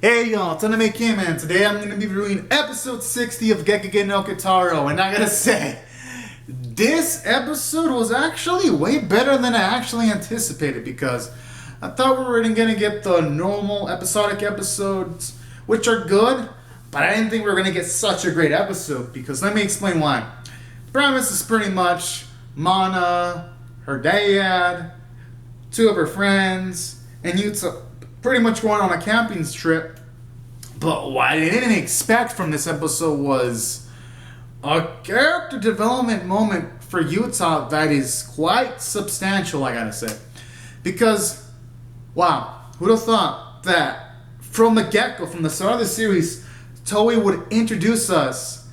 Hey y'all, it's Anime Kim, and today I'm going to be reviewing episode 60 of Gegege no Kitarou, and I gotta say, this episode was actually way better than I actually anticipated, because I thought we were going to get the normal episodic episodes, which are good, but I didn't think we were going to get such a great episode, because let me explain why. The premise is pretty much Mana, her dad, two of her friends, and Yuta pretty much going on a camping trip. But what I didn't expect from this episode was a character development moment for Yuta that is quite substantial, I gotta say. Because, wow, who'd have thought that from the get-go, from the start of the series, Toei would introduce us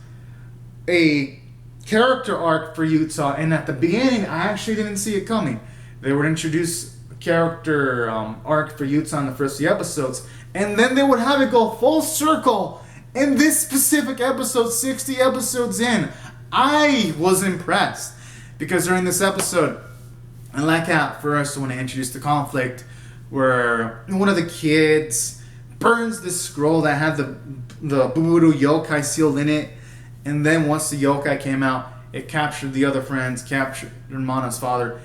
a character arc for Yuta, and at the beginning, I actually didn't see it coming. They would introduce character arc for Yuta in the first few episodes, and then they would have it go full circle in this specific episode, 60 episodes in. I was impressed, because during this episode, I like how first when they introduced the conflict where one of the kids burns the scroll that had the Buburu yokai sealed in it, and then once the yokai came out, it captured the other friends, captured Mana's father,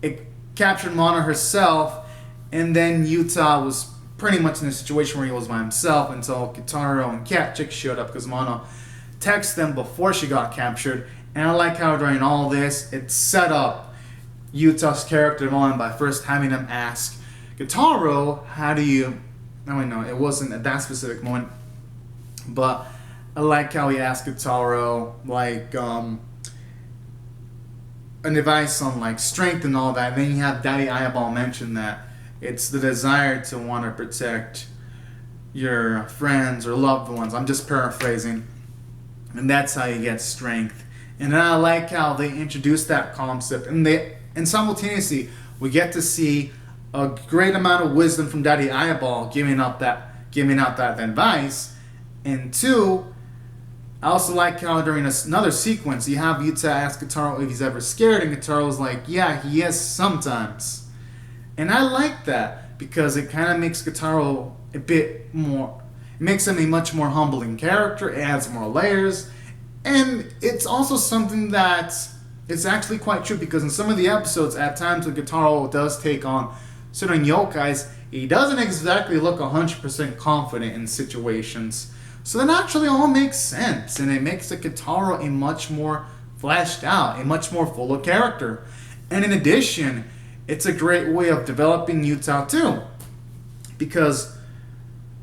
it captured Mana herself, and then Yuta was pretty much in a situation where he was by himself until Kitarou and Cat Chick showed up, because Mana texted them before she got captured. And I like how during all this, it set up Yuta's character development by first having him ask Kitarou, how do you... I mean, no, it wasn't at that specific moment, but I like how he asked Kitarou, like, an advice on like strength and all that. And then you have Daddy Eyeball mention that it's the desire to want to protect your friends or loved ones. I'm just paraphrasing. And that's how you get strength. And I like how they introduced that concept, and simultaneously we get to see a great amount of wisdom from Daddy Eyeball giving out that advice. And two, I also like how during another sequence, you have Yuta ask Kitarou if he's ever scared, and Kitarou's like, yeah, he is sometimes. And I like that, because it kind of makes Kitarou a bit more, it makes him a much more humbling character, it adds more layers, and it's also something that it's actually quite true, because in some of the episodes, at times when Kitarou does take on certain yokais, he doesn't exactly look 100% confident in situations. So that actually all makes sense, and it makes the Kitarou a much more fleshed out, a much more full of character. And in addition, it's a great way of developing Yuta too, because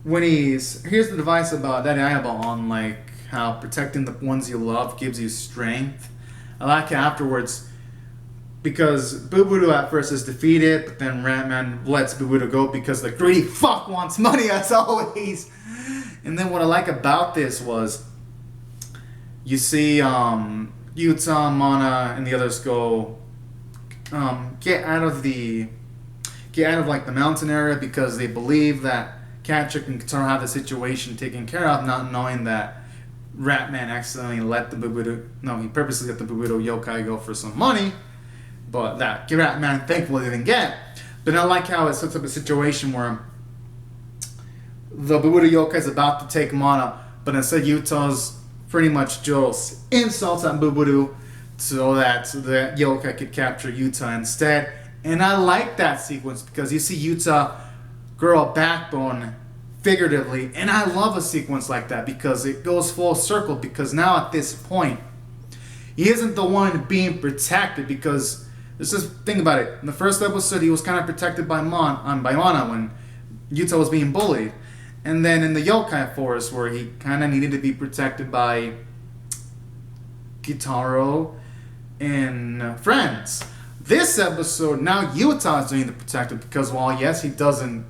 when here's the advice about Daddy Eyeball on like how protecting the ones you love gives you strength. I like it afterwards, because Buburu at first is defeated, but then Ratman lets Buburu go because the greedy fuck wants money as always. And then what I like about this was, you see Yuta, Mana, and the others go get out of like the mountain area, because they believe that Catchick and Kitarou have the situation taken care of, not knowing that Ratman accidentally let he purposely let the Buburu yokai go for some money, but that Ratman thankfully didn't get. But I like how it sets up a situation where the Buburu yokai is about to take Mana, but instead Yuta's pretty much just insults at Buburu so that the yokai could capture Yuta instead. And I like that sequence, because you see Yuta grow a backbone figuratively, and I love a sequence like that, because it goes full circle, because now at this point he isn't the one being protected, because let's just think about it. In the first episode, he was kind of protected by Mana when Yuta was being bullied. And then in the yokai forest, where he kind of needed to be protected by Kitarou and friends. This episode, now Yuta is doing the protective, because while yes, he isn't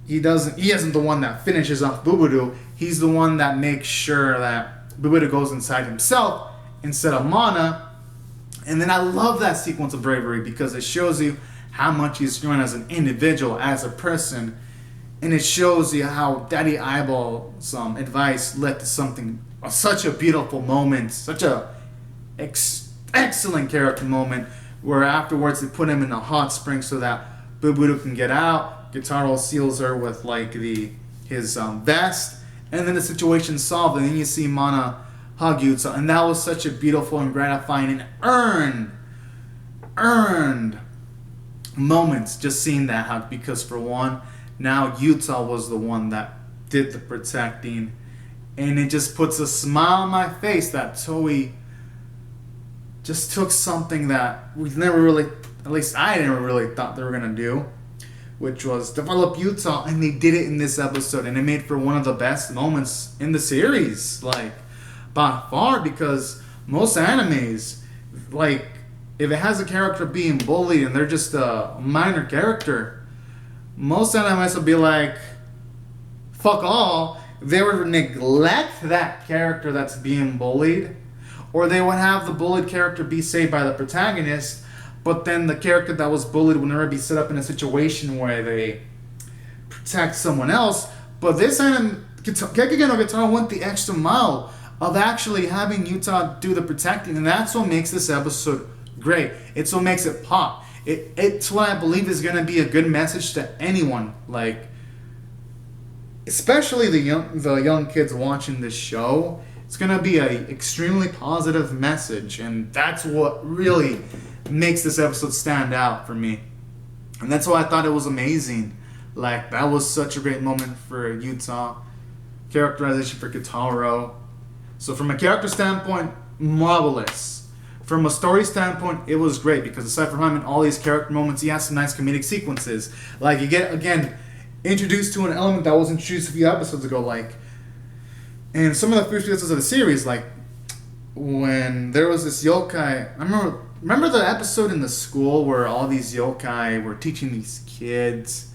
the one that finishes off Buburu, he's the one that makes sure that Buburu goes inside himself instead of Mana. And then I love that sequence of bravery, because it shows you how much he's grown as an individual, as a person. And it shows you how Daddy Eyeball's advice led to such a beautiful moment, such a excellent character moment, where afterwards they put him in a hot spring so that Buburu can get out. Kitarou seals her with like the his vest, and then the situation solved, and then you see Mana hug Yuta, and that was such a beautiful and gratifying and earned moments just seeing that hug, because for one, now Yuta was the one that did the protecting, and it just puts a smile on my face that Toei just took something that we never really, at least I never really thought they were gonna do, which was develop Yuta, and they did it in this episode, and it made for one of the best moments in the series, like by far, because most animes, like, if it has a character being bullied and they're just a minor character, most animes will be like, fuck all. They would neglect that character that's being bullied, or they would have the bullied character be saved by the protagonist, but then the character that was bullied would never be set up in a situation where they protect someone else. But this anime, Gegege no Kitarou, went the extra mile of actually having Yuta do the protecting, and that's what makes this episode great. It's what makes it pop. It's what I believe is going to be a good message to anyone, like, especially the young kids watching this show. It's going to be an extremely positive message, and that's what really makes this episode stand out for me. And that's why I thought it was amazing. Like, that was such a great moment for Yuta. Characterization for Kitarou. So from a character standpoint, marvelous. From a story standpoint, it was great, because aside from having all these character moments, he has some nice comedic sequences. Like, you get, again, introduced to an element that was introduced a few episodes ago, like, in some of the first episodes of the series, like, when there was this yokai, I remember the episode in the school where all these yokai were teaching these kids,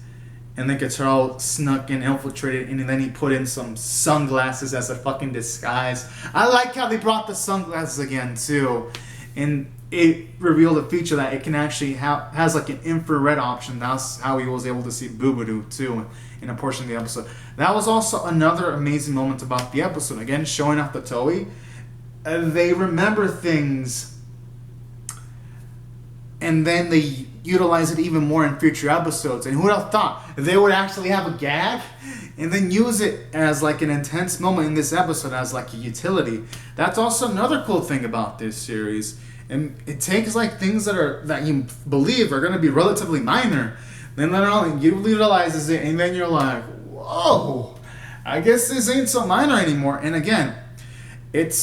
and then Kitarou snuck in, infiltrated, and then he put in some sunglasses as a fucking disguise. I like how they brought the sunglasses again, too. And it revealed a feature that it can actually has like an infrared option. That's how he was able to see Buburu too in a portion of the episode. That was also another amazing moment about the episode. Again, showing off the Toei. They remember things, and then they utilize it even more in future episodes. And who would have thought they would actually have a gag and then use it as like an intense moment in this episode as like a utility. That's also another cool thing about this series. And it takes like things that you believe are going to be relatively minor, then later on you utilizes it, and then you're like, whoa, I guess this ain't so minor anymore. And again, it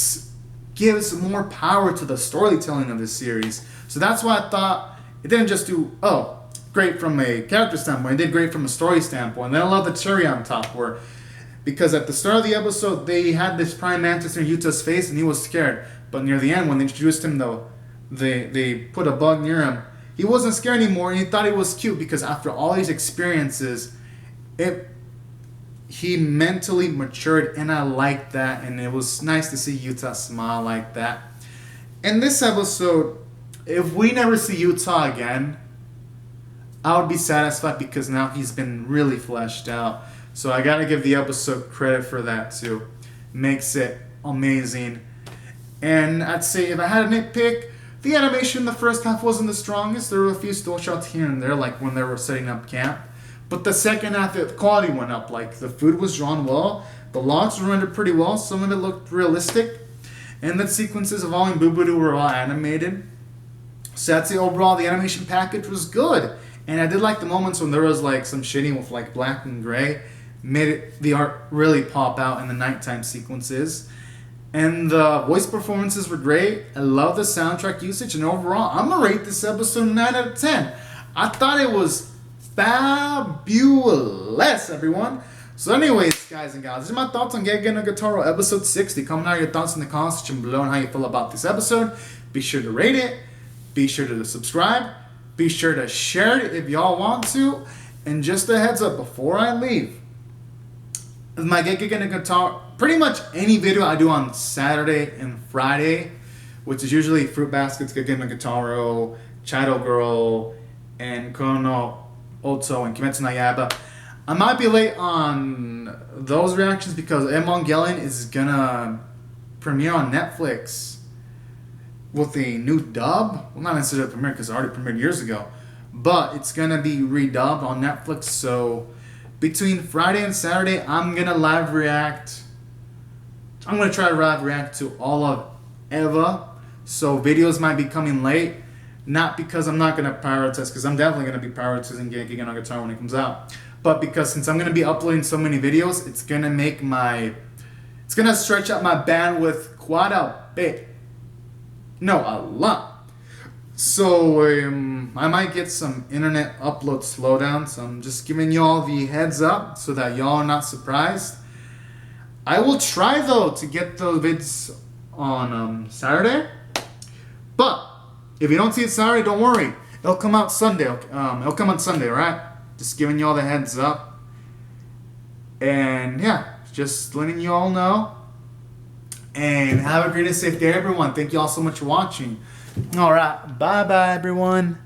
gives more power to the storytelling of this series. So that's why I thought it didn't just do, great from a character standpoint, it did great from a story standpoint. And then I love the cherry on top, because at the start of the episode, they had this prime mantis near Yuta's face, and he was scared. But near the end, when they introduced him, though, they put a bug near him, he wasn't scared anymore, and he thought he was cute, because after all these experiences, he mentally matured, and I liked that, and it was nice to see Yuta smile like that. In this episode, if we never see Yuta again, I would be satisfied, because now he's been really fleshed out. So I gotta give the episode credit for that too. Makes it amazing. And I'd say if I had a nitpick, the animation in the first half wasn't the strongest. There were a few still shots here and there, like when they were setting up camp. But the second half, the quality went up. Like, the food was drawn well, the logs were rendered pretty well, some of it looked realistic, and the sequences involving Buburu were all animated. So I'd say overall the animation package was good. And I did like the moments when there was like some shading with like black and gray. Made the art really pop out in the nighttime sequences. And the voice performances were great. I love the soundtrack usage. And overall, I'm going to rate this episode 9 out of 10. I thought it was fabulous, everyone. So anyways, guys and gals, these are my thoughts on Gegege no Kitarou episode 60. Comment out your thoughts in the comments section below on how you feel about this episode. Be sure to rate it. Be sure to subscribe. Be sure to share it if y'all want to. And just a heads up before I leave, my Gegege no Kitarou, pretty much any video I do on Saturday and Friday, which is usually Fruit Baskets, Gegege no Kitarou, Chido Girl, and Kono Oto and Kimetsu no Yaiba. I might be late on those reactions because Evangelion is gonna premiere on Netflix with a new dub. Well, not necessarily premiere because it already premiered years ago, but it's gonna be redubbed on Netflix. So between Friday and Saturday, I'm gonna live react. I'm gonna try to live react to all of Eva. So videos might be coming late. Not because I'm not gonna prioritize, because I'm definitely gonna be prioritizing Gegege no Guitar when it comes out. But because since I'm gonna be uploading so many videos, it's gonna stretch out my bandwidth quite a bit. No, a lot. So I might get some internet upload slowdown. So I'm just giving y'all the heads up so that y'all are not surprised. I will try though to get the vids on Saturday. But if you don't see it Saturday, don't worry. It'll come out Sunday. It'll come on Sunday, right? Just giving y'all the heads up. And yeah, just letting you all know. And have a great and safe day, everyone. Thank you all so much for watching. All right. Bye-bye, everyone.